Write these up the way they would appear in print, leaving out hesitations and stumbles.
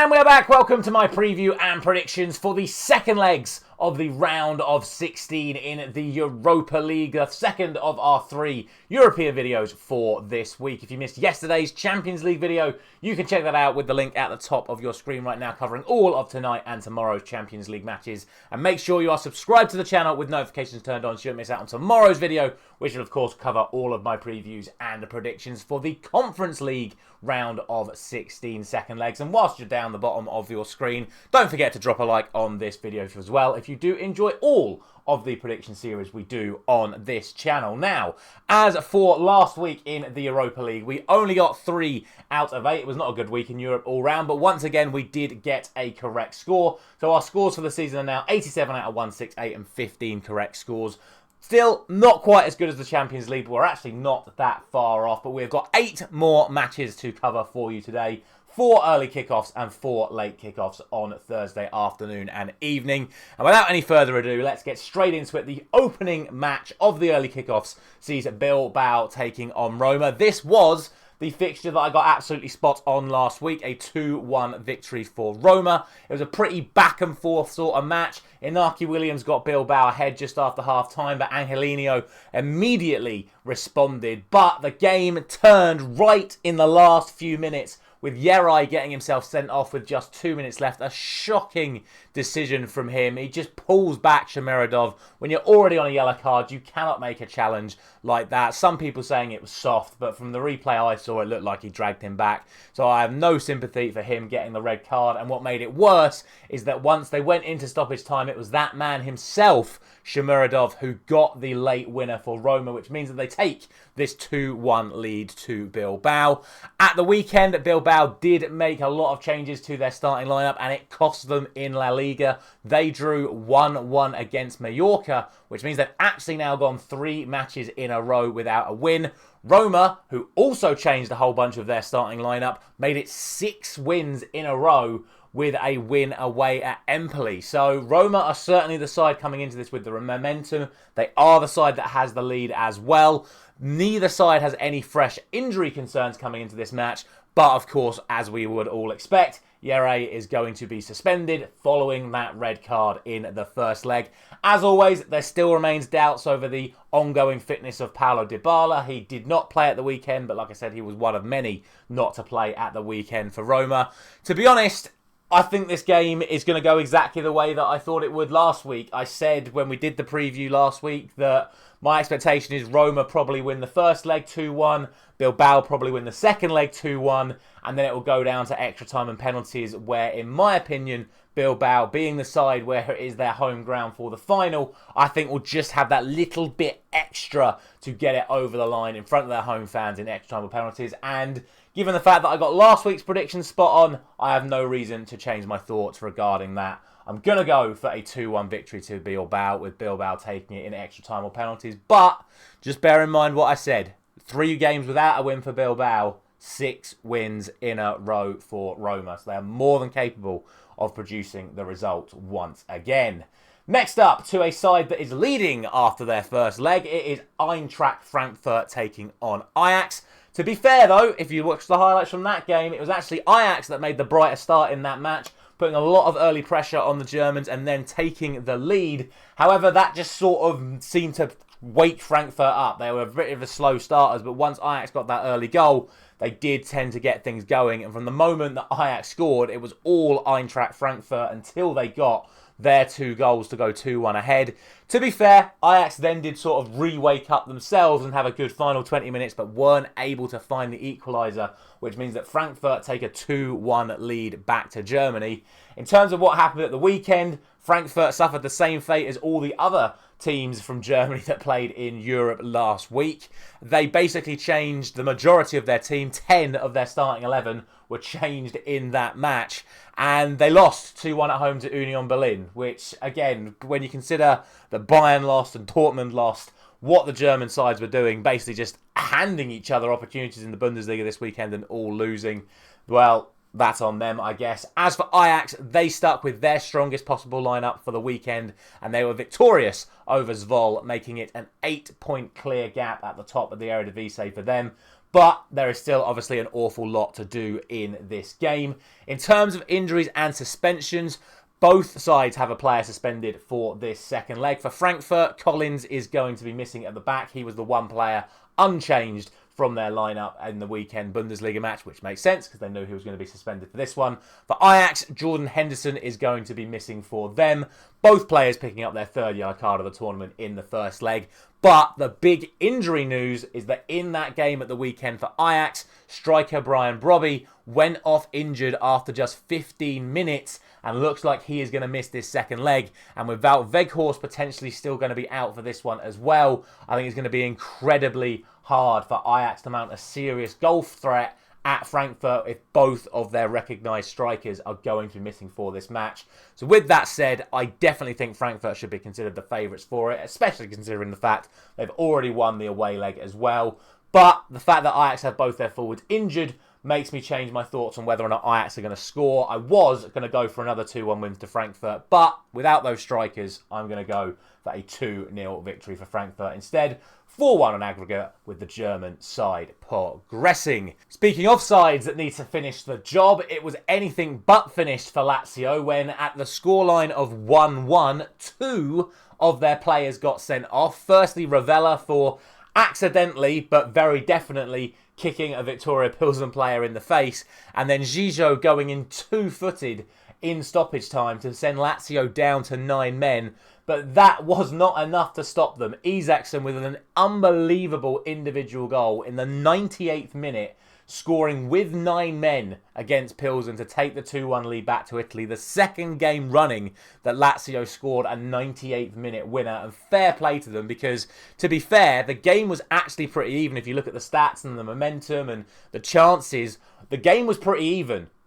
And we're back. Welcome to my preview and predictions for the second legs of the round of 16 in the Europa League, the second of our 3 European videos for this week. If you missed yesterday's Champions League video, you can check that out with the link at the top of your screen right now, covering all of tonight and tomorrow's Champions League matches. And make sure you are subscribed to the channel with notifications turned on so you don't miss out on tomorrow's video, which will of course cover all of my previews and the predictions for the Conference League round of 16 second legs. And whilst you're down the bottom of your screen, don't forget to drop a like on this video as well if you do enjoy all of the prediction series we do on this channel. Now, as for last week in the Europa League, we only got 3 out of 8. It was not a good week in Europe all round, but once again, we did get a correct score. So our scores for the season are now 87 out of 168 and 15 correct scores. Still not quite as good as the Champions League, but we're actually not that far off. But we've got 8 more matches to cover for you today. 4 early kickoffs and 4 late kickoffs on Thursday afternoon and evening. And without any further ado, let's get straight into it. The opening match of the early kickoffs sees Bilbao taking on Roma. This was the fixture that I got absolutely spot on last week, a 2-1 victory for Roma. It was a pretty back and forth sort of match. Inaki Williams got Bilbao ahead just after half time, but Angelino immediately responded. But the game turned right in the last few minutes, with Yeray getting himself sent off with just 2 minutes left. A shocking decision from him. He just pulls back Shamirodov. When you're already on a yellow card, you cannot make a challenge like that. Some people saying it was soft, but from the replay I saw, it looked like he dragged him back. So I have no sympathy for him getting the red card. And what made it worse is that once they went into stoppage time, it was that man himself, Shamirodov, who got the late winner for Roma, which means that they take this 2-1 lead to Bilbao. At the weekend, Bilbao did make a lot of changes to their starting lineup, and it cost them in La Liga. They drew 1-1 against Mallorca, which means they've actually now gone 3 matches in a row without a win. Roma, who also changed a whole bunch of their starting lineup, made it 6 wins in a row with a win away at Empoli. So Roma are certainly the side coming into this with the momentum. They are the side that has the lead as well. Neither side has any fresh injury concerns coming into this match. But of course, as we would all expect, Yeray is going to be suspended following that red card in the first leg. As always, there still remains doubts over the ongoing fitness of Paulo Dybala. He did not play at the weekend, but like I said, he was one of many not to play at the weekend for Roma. To be honest, I think this game is going to go exactly the way that I thought it would last week. I said when we did the preview last week that my expectation is Roma probably win the first leg 2-1, Bilbao probably win the second leg 2-1, and then it will go down to extra time and penalties where, in my opinion, Bilbao, being the side where it is their home ground for the final, I think will just have that little bit extra to get it over the line in front of their home fans in extra time or penalties. And given the fact that I got last week's prediction spot on, I have no reason to change my thoughts regarding that. I'm going to go for a 2-1 victory to Bilbao, with Bilbao taking it in extra time or penalties. But just bear in mind what I said. 3 games without a win for Bilbao, 6 wins in a row for Roma. So they are more than capable of producing the result once again. Next up, to a side that is leading after their first leg, it is Eintracht Frankfurt taking on Ajax. To be fair though, if you watch the highlights from that game, it was actually Ajax that made the brighter start in that match, putting a lot of early pressure on the Germans and then taking the lead. However, that just sort of seemed to wake Frankfurt up. They were a bit of a slow starters, but once Ajax got that early goal, they did tend to get things going. And from the moment that Ajax scored, it was all Eintracht Frankfurt until they got their 2 goals to go 2-1 ahead. To be fair, Ajax then did sort of re-wake up themselves and have a good final 20 minutes, but weren't able to find the equaliser, which means that Frankfurt take a 2-1 lead back to Germany. In terms of what happened at the weekend, Frankfurt suffered the same fate as all the other teams from Germany that played in Europe last week. They basically changed the majority of their team. 10 of their starting 11 were changed in that match, and they lost 2-1 at home to Union Berlin, which, again, when you consider that Bayern lost and Dortmund lost, what the German sides were doing, basically just handing each other opportunities in the Bundesliga this weekend and all losing, well, that's on them, I guess. As for Ajax, they stuck with their strongest possible lineup for the weekend, and they were victorious over Zwolle, making it an 8-point clear gap at the top of the Eredivisie for them. But there is still obviously an awful lot to do in this game. In terms of injuries and suspensions, both sides have a player suspended for this second leg. For Frankfurt, Collins is going to be missing at the back. He was the one player unchanged from their lineup in the weekend Bundesliga match, which makes sense because they knew he was going to be suspended for this one. For Ajax, Jordan Henderson is going to be missing for them. Both players picking up their third yellow card of the tournament in the first leg. But the big injury news is that in that game at the weekend for Ajax, striker Brian Brobby went off injured after just 15 minutes and looks like he is going to miss this second leg. And without Weghorst potentially still going to be out for this one as well, I think it's going to be incredibly hard for Ajax to mount a serious goal threat at Frankfurt if both of their recognised strikers are going to be missing for this match. So with that said, I definitely think Frankfurt should be considered the favourites for it, especially considering the fact they've already won the away leg as well. But the fact that Ajax have both their forwards injured makes me change my thoughts on whether or not Ajax are going to score. I was going to go for another 2-1 win to Frankfurt, but without those strikers, I'm going to go for a 2-0 victory for Frankfurt instead. 4-1 on aggregate with the German side progressing. Speaking of sides that need to finish the job, it was anything but finished for Lazio when at the scoreline of 1-1, 2 of their players got sent off. Firstly, Ravella for accidentally, but very definitely, kicking a Victoria Plzen player in the face, and then Gijo going in two-footed in stoppage time to send Lazio down to 9 men. But that was not enough to stop them. Isaacson with an unbelievable individual goal in the 98th minute, scoring with 9 men against Plzen to take the 2-1 lead back to Italy. The second game running that Lazio scored a 98th minute winner. And fair play to them because, to be fair, the game was actually pretty even. If you look at the stats and the momentum and the chances, the game was pretty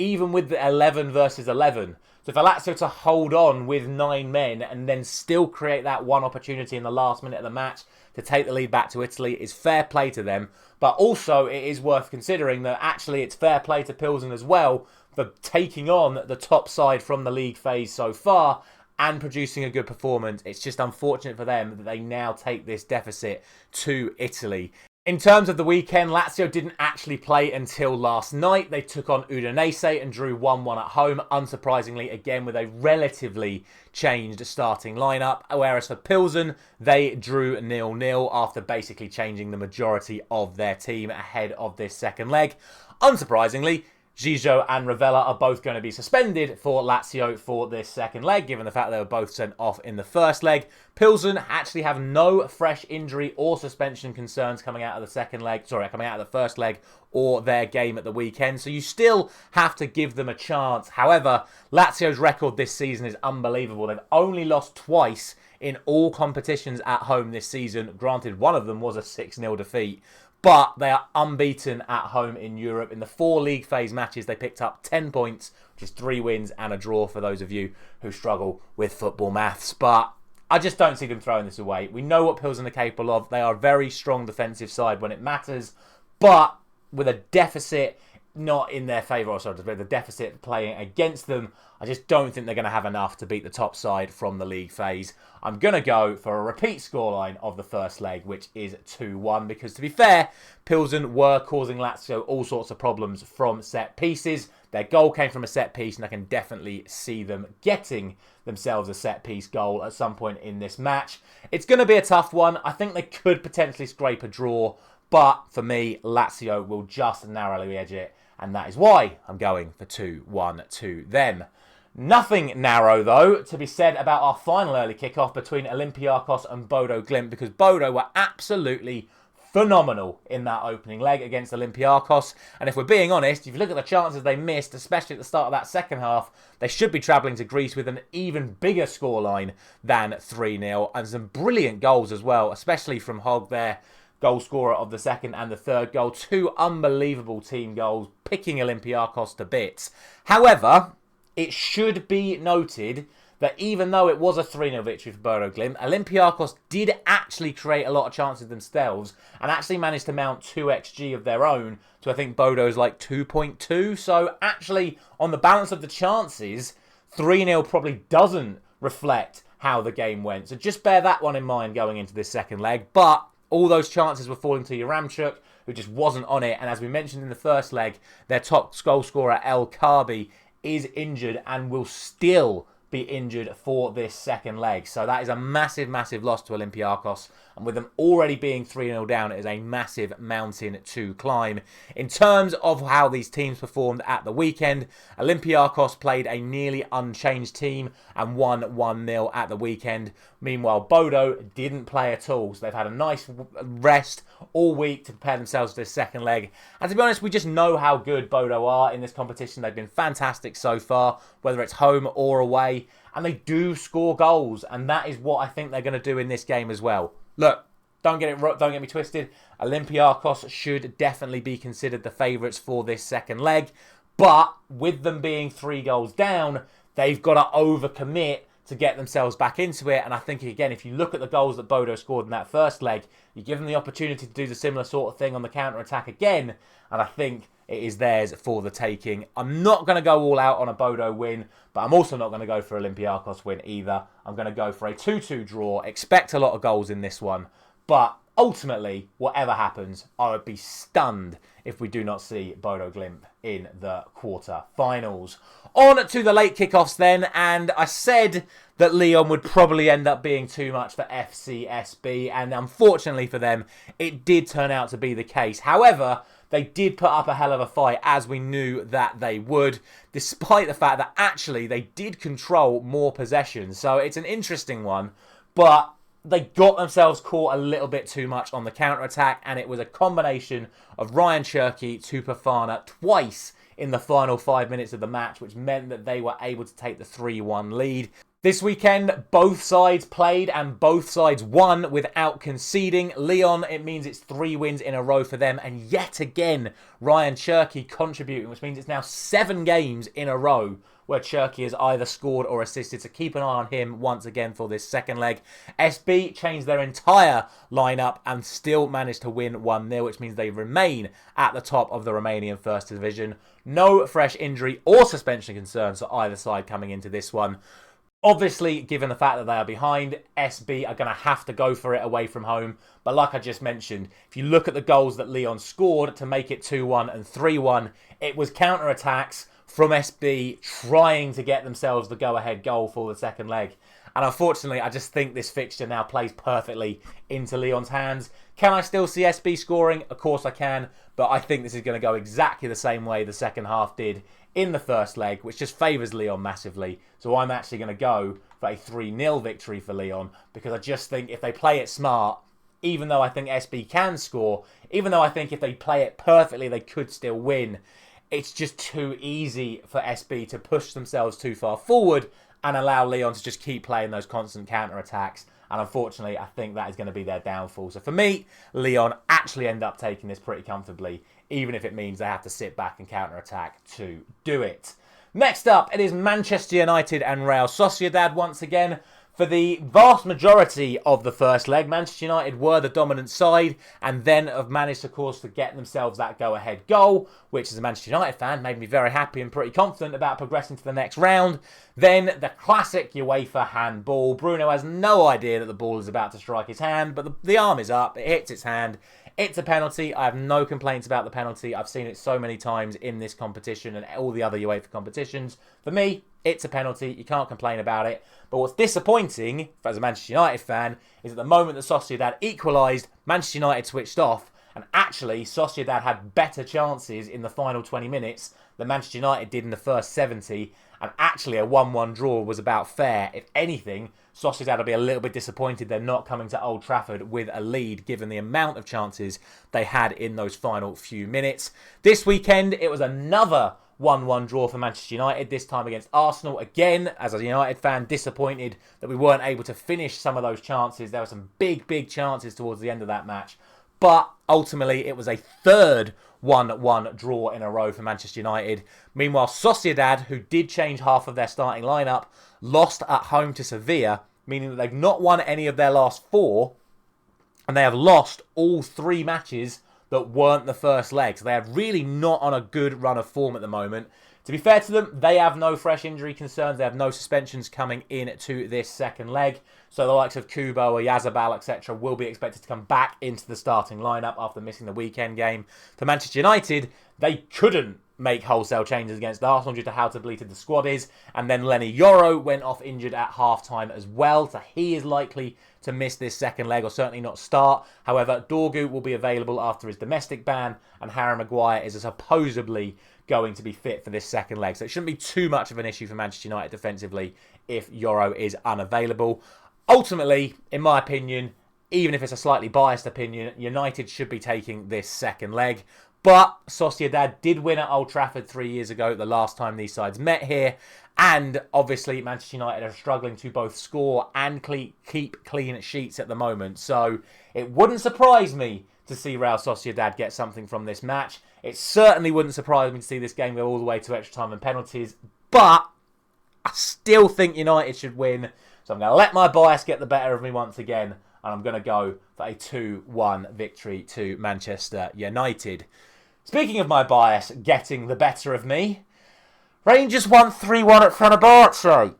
even with the 11 versus 11. So for Lazio to hold on with 9 men and then still create that one opportunity in the last minute of the match to take the lead back to Italy is fair play to them. But also it is worth considering that actually it's fair play to Plzen as well for taking on the top side from the league phase so far and producing a good performance. It's just unfortunate for them that they now take this deficit to Italy. In terms of the weekend, Lazio didn't actually play until last night. They took on Udinese and drew 1-1 at home, unsurprisingly, again with a relatively changed starting lineup. Whereas for Plzen, they drew 0-0 after basically changing the majority of their team ahead of this second leg. Unsurprisingly, Gijo and Ravella are both going to be suspended for Lazio for this second leg, given the fact they were both sent off in the first leg. Plzen actually have no fresh injury or suspension concerns coming out of the first leg or their game at the weekend. So you still have to give them a chance. However, Lazio's record this season is unbelievable. They've only lost twice in all competitions at home this season. Granted, one of them was a 6-0 defeat. But they are unbeaten at home in Europe. In the 4 league phase matches, they picked up 10 points, which is 3 wins and a draw for those of you who struggle with football maths. But I just don't see them throwing this away. We know what Plzen are capable of. They are a very strong defensive side when it matters. But with a deficit not in their favour, or sorry, the deficit playing against them, I just don't think they're going to have enough to beat the top side from the league phase. I'm going to go for a repeat scoreline of the first leg, which is 2-1, because to be fair, Plzen were causing Lazio all sorts of problems from set pieces. Their goal came from a set piece, and I can definitely see them getting themselves a set piece goal at some point in this match. It's going to be a tough one. I think they could potentially scrape a draw, but for me, Lazio will just narrowly edge it. And that is why I'm going for 2-1 to them. Nothing narrow, though, to be said about our final early kickoff between Olympiacos and Bodo Glimt, because Bodo were absolutely phenomenal in that opening leg against Olympiacos. And if we're being honest, if you look at the chances they missed, especially at the start of that second half, they should be travelling to Greece with an even bigger scoreline than 3-0. And some brilliant goals as well, especially from Hogg there, goal scorer of the second and the third goal. 2 unbelievable team goals, picking Olympiacos to bits. However, it should be noted that even though it was a 3-0 victory for Bodo Glimt, Olympiacos did actually create a lot of chances themselves and actually managed to mount 2 XG of their own to, I think, Bodo's like 2.2. So actually, on the balance of the chances, 3-0 probably doesn't reflect how the game went. So just bear that one in mind going into this second leg. But All those chances were falling to Yaramchuk, who just wasn't on it. And as we mentioned in the first leg, their top goal scorer, El Kabi, is injured and will still be injured for this second leg. So that is a massive, massive loss to Olympiacos. And with them already being 3-0 down, it is a massive mountain to climb. In terms of how these teams performed at the weekend, Olympiacos played a nearly unchanged team and won 1-0 at the weekend. Meanwhile, Bodo didn't play at all. So they've had a nice rest all week to prepare themselves for this second leg. And to be honest, we just know how good Bodo are in this competition. They've been fantastic so far, whether it's home or away. And they do score goals. And that is what I think they're going to do in this game as well. Look, don't get me twisted. Olympiacos should definitely be considered the favourites for this second leg. But with them being 3 goals down, they've got to overcommit to get themselves back into it. And I think, again, if you look at the goals that Bodo scored in that first leg, you give them the opportunity to do the similar sort of thing on the counter-attack again. And I think it is theirs for the taking. I'm not going to go all out on a Bodo win, but I'm also not going to go for Olympiacos win either. I'm going to go for a 2-2 draw. Expect a lot of goals in this one. But ultimately, whatever happens, I would be stunned if we do not see Bodo Glimt in the quarter-finals. On to the late kickoffs then, and I said that Lyon would probably end up being too much for FCSB, and unfortunately for them, it did turn out to be the case. However, they did put up a hell of a fight, as we knew that they would, despite the fact that actually they did control more possession. So it's an interesting one, but they got themselves caught a little bit too much on the counter-attack, and it was a combination of Ryan Cherki to Fofana twice in the final 5 minutes of the match, which meant that they were able to take the 3-1 lead. This weekend, both sides played and both sides won without conceding. Lyon, it means it's 3 wins in a row for them. And yet again, Ryan Cherki contributing, which means it's now 7 games in a row where Cherki has either scored or assisted. So keep an eye on him once again for this second leg. SB changed their entire lineup and still managed to win 1-0, which means they remain at the top of the Romanian First Division. No fresh injury or suspension concerns for either side coming into this one. Obviously, given the fact that they are behind, SB are going to have to go for it away from home. But like I just mentioned, if you look at the goals that Lyon scored to make it 2-1 and 3-1, it was counter-attacks from SB trying to get themselves the go-ahead goal for the second leg. And unfortunately, I just think this fixture now plays perfectly into Lyon's hands. Can I still see SB scoring? Of course I can. But I think this is going to go exactly the same way the second half did in the first leg, which just favours Lyon massively. So I'm actually going to go for a 3-0 victory for Lyon, because I just think if they play it smart, even though I think SB can score, even though I think if they play it perfectly, they could still win, it's just too easy for SB to push themselves too far forward and allow Lyon to just keep playing those constant counter-attacks. And unfortunately, I think that is going to be their downfall. So for me, Lyon actually end up taking this pretty comfortably, even if it means they have to sit back and counter-attack to do it. Next up, it is Manchester United and Real Sociedad once again. For the vast majority of the first leg, Manchester United were the dominant side and then have managed, of course, to get themselves that go-ahead goal, which as a Manchester United fan made me very happy and pretty confident about progressing to the next round. Then the classic UEFA handball. Bruno has no idea that the ball is about to strike his hand, but the arm is up, it hits its hand. It's a penalty. I have no complaints about the penalty. I've seen it so many times in this competition and all the other UEFA competitions. For me, it's a penalty. You can't complain about it. But what's disappointing, as a Manchester United fan, is at the moment that Sociedad equalised, Manchester United switched off. And actually, Sociedad had better chances in the final 20 minutes than Manchester United did in the first 70. And actually, a 1-1 draw was about fair. If anything, Sociedad will be a little bit disappointed they're not coming to Old Trafford with a lead, given the amount of chances they had in those final few minutes. This weekend, it was another 1-1 draw for Manchester United, this time against Arsenal. Again, as a United fan, disappointed that we weren't able to finish some of those chances. There were some big chances towards the end of that match. But ultimately, it was a third 1-1 draw in a row for Manchester United. Meanwhile, Sociedad, who did change half of their starting lineup, lost at home to Sevilla, meaning that they've not won any of their last 4, and they have lost all 3 matches that weren't the first leg. So they are really not on a good run of form at the moment. To be fair to them, they have no fresh injury concerns. They have no suspensions coming into this second leg. So the likes of Kubo or Yazabal, etc. will be expected to come back into the starting lineup after missing the weekend game. For Manchester United, they couldn't make wholesale changes against Arsenal due to how depleted the squad is. And then Lenny Yoro went off injured at half-time as well. So he is likely to miss this second leg or certainly not start. However, Dorgu will be available after his domestic ban. And Harry Maguire is supposedly going to be fit for this second leg. So it shouldn't be too much of an issue for Manchester United defensively if Yoro is unavailable. Ultimately, in my opinion, even if it's a slightly biased opinion, United should be taking this second leg. But Sociedad did win at Old Trafford 3 years ago, the last time these sides met here. And obviously, Manchester United are struggling to both score and keep clean sheets at the moment. So it wouldn't surprise me to see Real Sociedad get something from this match. It certainly wouldn't surprise me to see this game go all the way to extra time and penalties. But I still think United should win. So I'm going to let my bias get the better of me once again. And I'm going to go for a 2-1 victory to Manchester United. Speaking of my bias getting the better of me, Rangers won 3-1 at Fenerbahce.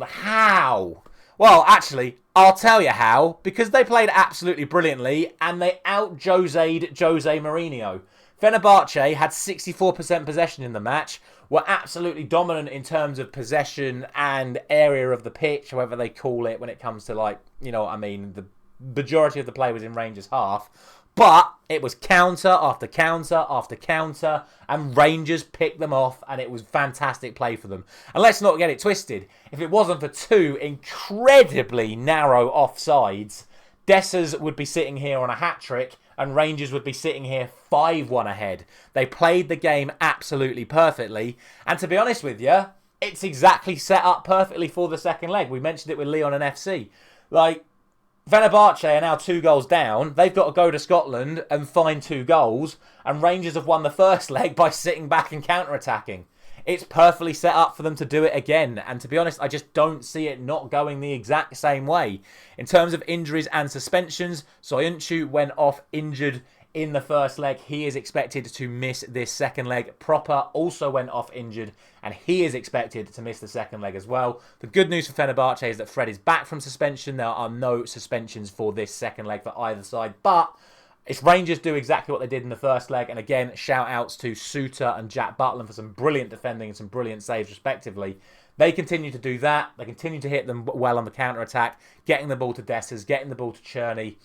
How? Well, actually, I'll tell you how. Because they played absolutely brilliantly and they out-Jose'd Jose Mourinho. Fenerbahce had 64% possession in the match, were absolutely dominant in terms of possession and area of the pitch, however they call it when it comes to, like, you know what I mean, the majority of the play was in Rangers' half. But it was counter after counter after counter, and Rangers picked them off, and it was fantastic play for them. And let's not get it twisted. If it wasn't for two incredibly narrow offsides, Dessers would be sitting here on a hat-trick, and Rangers would be sitting here 5-1 ahead. They played the game absolutely perfectly, and to be honest with you, it's exactly set up perfectly for the second leg. We mentioned it with Lyon and FC. Like, Fenerbahce are now 2 goals down. They've got to go to Scotland and find 2 goals. And Rangers have won the first leg by sitting back and counter-attacking. It's perfectly set up for them to do it again. And to be honest, I just don't see it not going the exact same way. In terms of injuries and suspensions, Soyuncu went off injured in the first leg. He is expected to miss this second leg. Proper also went off injured, and he is expected to miss the second leg as well. The good news for Fenerbahce is that Fred is back from suspension. There are no suspensions for this second leg for either side, but it's Rangers do exactly what they did in the first leg. And again, shout outs to Suter and Jack Butland for some brilliant defending and some brilliant saves respectively. They continue to do that. They continue to hit them well on the counter-attack, getting the ball to Dessers, getting the ball to Cherney.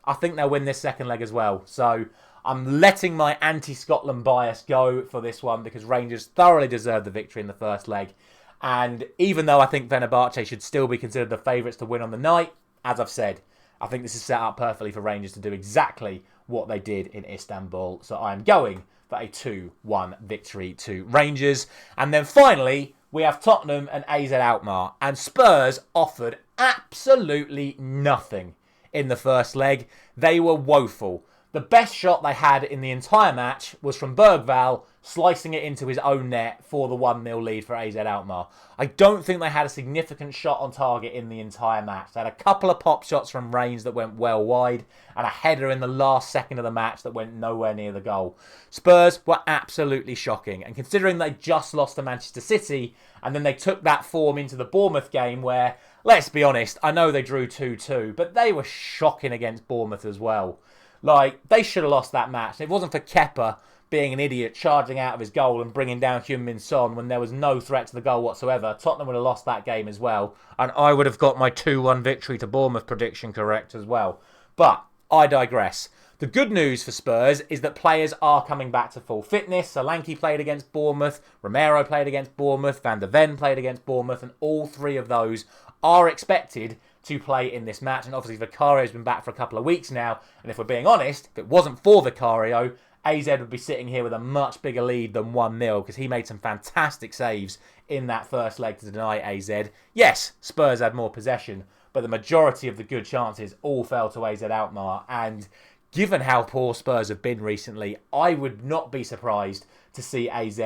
I think they'll win this second leg as well. So I'm letting my anti-Scotland bias go for this one because Rangers thoroughly deserved the victory in the first leg. And even though I think Fenerbahce should still be considered the favourites to win on the night, as I've said, I think this is set up perfectly for Rangers to do exactly what they did in Istanbul. So I'm going for a 2-1 victory to Rangers. And then finally, we have Tottenham and AZ Alkmaar. And Spurs offered absolutely nothing in the first leg. They were woeful. The best shot they had in the entire match was from Bergvall slicing it into his own net for the 1-0 lead for AZ Alkmaar. I don't think they had a significant shot on target in the entire match. They had a couple of pop shots from Reigns that went well wide and a header in the last second of the match that went nowhere near the goal. Spurs were absolutely shocking, and considering they just lost to Manchester City and then they took that form into the Bournemouth game where, let's be honest, I know they drew 2-2, but they were shocking against Bournemouth as well. Like, they should have lost that match. If it wasn't for Kepa being an idiot, charging out of his goal and bringing down Heung-min Son when there was no threat to the goal whatsoever, Tottenham would have lost that game as well. And I would have got my 2-1 victory to Bournemouth prediction correct as well. But I digress. The good news for Spurs is that players are coming back to full fitness. Solanke played against Bournemouth, Romero played against Bournemouth, Van der Ven played against Bournemouth, and all 3 of those are expected to play in this match. And obviously Vicario's been back for a couple of weeks now, and if we're being honest, if it wasn't for Vicario, AZ would be sitting here with a much bigger lead than 1-0 because he made some fantastic saves in that first leg to deny AZ. Yes, Spurs had more possession, but the majority of the good chances all fell to AZ Alkmaar, and given how poor Spurs have been recently, I would not be surprised to see AZ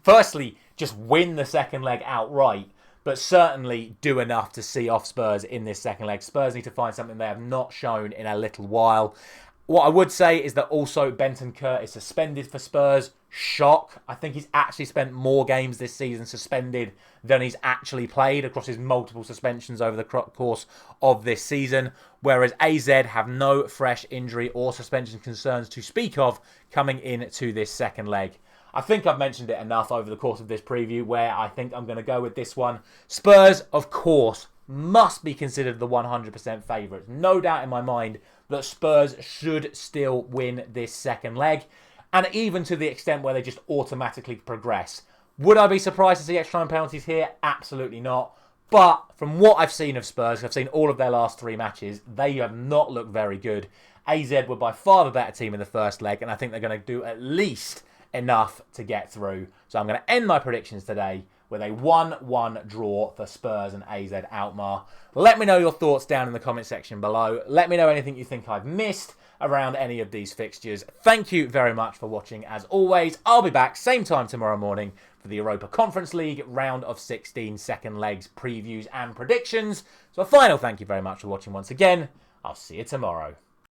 firstly just win the second leg outright, but certainly do enough to see off Spurs in this second leg. Spurs need to find something they have not shown in a little while. What I would say is that also Bentancur is suspended for Spurs. Shock. I think he's actually spent more games this season suspended than he's actually played across his multiple suspensions over the course of this season. Whereas AZ have no fresh injury or suspension concerns to speak of coming into this second leg. I think I've mentioned it enough over the course of this preview where I think I'm going to go with this one. Spurs, of course, must be considered the 100% favourites. No doubt in my mind that Spurs should still win this second leg. And even to the extent where they just automatically progress. Would I be surprised to see extra time penalties here? Absolutely not. But from what I've seen of Spurs, I've seen all of their last 3 matches, they have not looked very good. AZ were by far the better team in the first leg, and I think they're going to do at least enough to get through. So I'm going to end my predictions today with a 1-1 draw for Spurs and AZ Alkmaar. Let me know your thoughts down in the comment section below. Let me know anything you think I've missed around any of these fixtures. Thank you very much for watching. As always, I'll be back same time tomorrow morning for the Europa Conference League round of 16 second legs previews and predictions. So a final thank you very much for watching once again. I'll see you tomorrow.